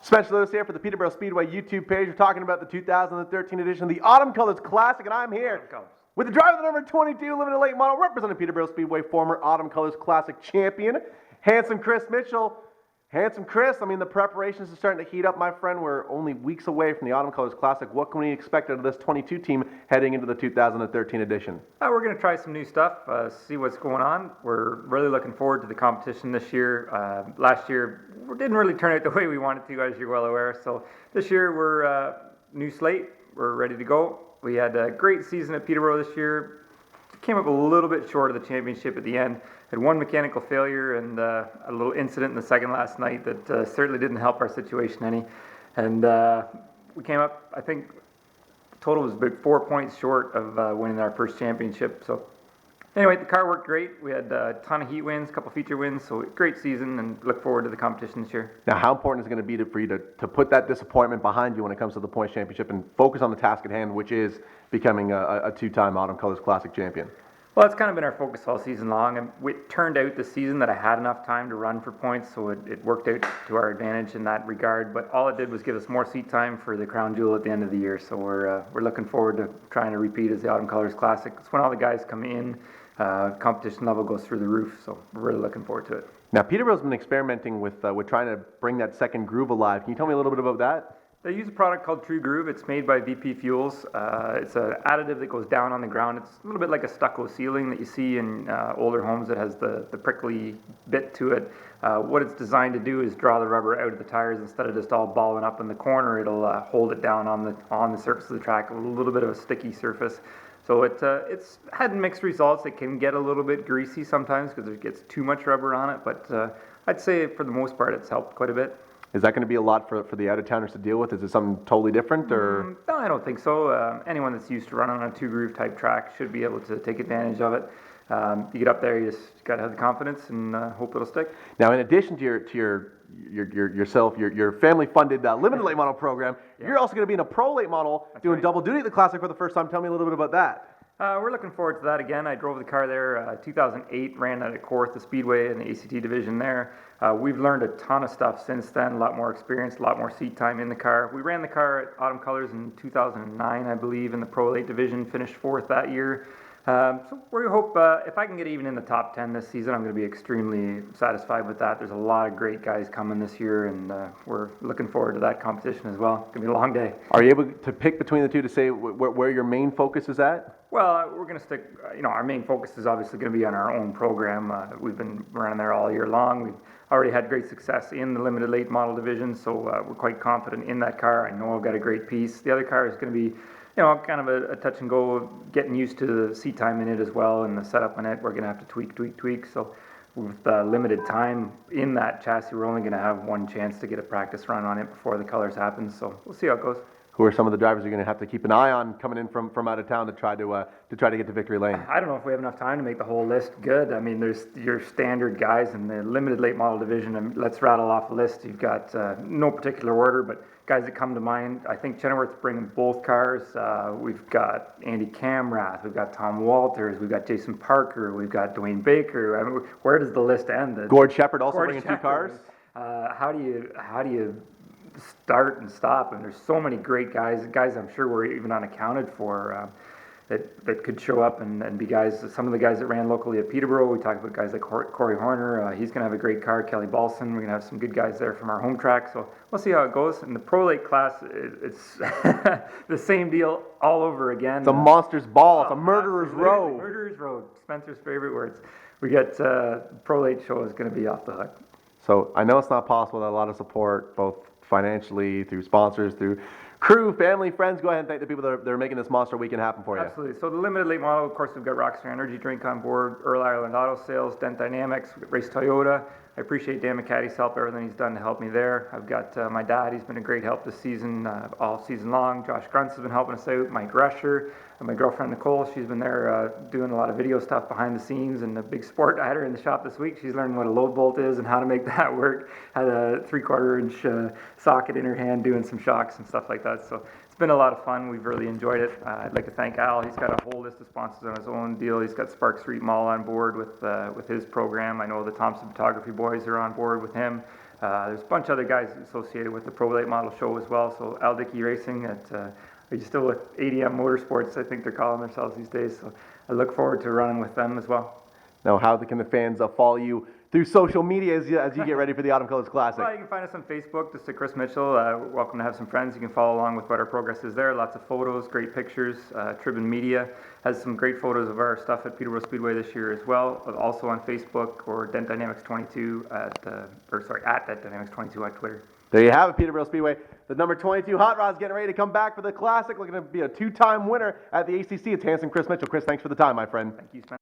Spencer Lewis here for the Peterborough Speedway YouTube page. We're talking about the 2013 edition of the Autumn Colors Classic, and I'm here with the driver of the number 22 limited late model representing Peterborough Speedway, former Autumn Colors Classic champion, Handsome Chris Mitchell. Handsome Chris, I mean, the preparations are starting to heat up, my friend. We're only weeks away from the Autumn Colors Classic. What can we expect out of this 22 team heading into the 2013 edition? We're going to try some new stuff, see what's going on. We're really looking forward to the competition this year. Last year, it didn't really turn out the way we wanted to, as you're well aware. So this year, we're new slate. We're ready to go. We had a great season at Peterborough this year. Came up a little bit short of the championship at the end. Had one mechanical failure and a little incident in the second last night that certainly didn't help our situation any. And we came up, I think, total was about 4 points short of winning our first championship. So anyway, the car worked great. We had a ton of heat wins, a couple feature wins, so great season, and look forward to the competition this year. Now, how important is it going to be for you to put that disappointment behind you when it comes to the points championship and focus on the task at hand, which is becoming a two-time Autumn Colors Classic champion? Well, it's kind of been our focus all season long, and it turned out this season that I had enough time to run for points, so it worked out to our advantage in that regard. But all it did was give us more seat time for the crown jewel at the end of the year. So we're looking forward to trying to repeat as the Autumn Colors Classic. It's when all the guys come in, competition level goes through the roof. So we're really looking forward to it. Now, Peterborough's been experimenting with trying to bring that second groove alive. Can you tell me a little bit about that? They use a product called True Groove. It's made by VP Fuels. It's an additive that goes down on the ground. It's a little bit like a stucco ceiling that you see in older homes that has the prickly bit to it. What it's designed to do is draw the rubber out of the tires instead of just all balling up in the corner. It'll hold it down on the surface of the track, a little bit of a sticky surface. So it's had mixed results. It can get a little bit greasy sometimes because it gets too much rubber on it, but I'd say for the most part it's helped quite a bit. Is that going to be a lot for the out-of-towners to deal with? Is it something totally different, or? No, I don't think so. Anyone that's used to running on a two-groove type track should be able to take advantage of it. You get up there, you just got to have the confidence and hope it'll stick. Now, in addition to your family-funded limited late model program, you're also going to be in a pro late model doing double duty at the Classic for the first time. Tell me a little bit about that. We're looking forward to that again. I drove the car there 2008, ran that at Corth, the Speedway in the ACT division there. We've learned a ton of stuff since then, a lot more experience, a lot more seat time in the car. We ran the car at Autumn Colors in 2009, I believe, in the Pro Late division, finished fourth that year. So we hope if I can get even in the top 10 this season, I'm going to be extremely satisfied with that. There's a lot of great guys coming this year, and we're looking forward to that competition as well. It's going to be a long day. Are you able to pick between the two to say where your main focus is at? Well, we're going to stick, our main focus is obviously going to be on our own program. We've been running there all year long. We've already had great success in the limited late model division, so we're quite confident in that car. I know I've got a great piece. The other car is going to be kind of a touch and go, getting used to the seat time in it as well, and the setup in it. We're going to have to tweak. So with limited time in that chassis, we're only going to have one chance to get a practice run on it before the colors happen. So we'll see how it goes. Who are some of the drivers you're going to have to keep an eye on coming in from out of town to try to get to victory lane? I don't know if we have enough time to make the whole list good. I mean, there's your standard guys in the limited late model division, and let's rattle off a list. You've got no particular order, but guys that come to mind. I think Chenoweth's bringing both cars. We've got Andy Camrath, we've got Tom Walters, we've got Jason Parker, we've got Dwayne Baker. I mean, where does the list end? Gord Shepard also bringing two cars. How do you start and stop? And there's so many great guys I'm sure were even unaccounted for that could show up and be guys. Some of the guys that ran locally at Peterborough, we talked about guys like Corey Horner. He's going to have a great car. Kelly Balson, we're going to have some good guys there from our home track. So we'll see how it goes. In the Pro Late class, it's the same deal all over again. It's a monster's ball. It's a murderer's row. Murderer's row. Spencer's favorite words. We get Pro Late show is going to be off the hook. So I know it's not possible without a lot of support, both financially, through sponsors, through crew, family, friends. Go ahead and thank the people that are making this monster weekend happen for you. Absolutely. So the limited late model, of course, we've got Rockstar Energy Drink on board, Earl Ireland Auto Sales, Dent Dynamics, Race Toyota. I appreciate Dan McCaddy's help, everything he's done to help me there. I've got my dad, he's been a great help this season, all season long. Josh Grunts has been helping us out. Mike Rusher, and my girlfriend Nicole, she's been there doing a lot of video stuff behind the scenes, and a big sport. I had her in the shop this week. She's learning what a load bolt is and how to make that work. Had a 3/4 inch socket in her hand doing some shocks and stuff like that. So it's been a lot of fun. We've really enjoyed it. I'd like to thank Al. He's got a whole list of sponsors on his own deal. He's got Spark Street Mall on board with his program. I know the Thompson Photography boys are on board with him. There's a bunch of other guys associated with the Pro Late Model Show as well. So Al Dickey Racing are you still with ADM Motorsports? I think they're calling themselves these days. So I look forward to running with them as well. Now, how can the fans follow you through social media as you get ready for the Autumn Colors Classic? Well, you can find us on Facebook, just Chris Mitchell. Welcome to have some friends. You can follow along with what our progress is there. Lots of photos, great pictures. Tribune Media has some great photos of our stuff at Peterborough Speedway this year as well. Also on Facebook or Dent Dynamics 22 at Dent Dynamics 22 on Twitter. There you have it, Peterborough Speedway. The number 22 Hot Rod's getting ready to come back for the Classic. Looking to be a two-time winner at the ACC. It's Hanson Chris Mitchell. Chris, thanks for the time, my friend. Thank you, Spencer.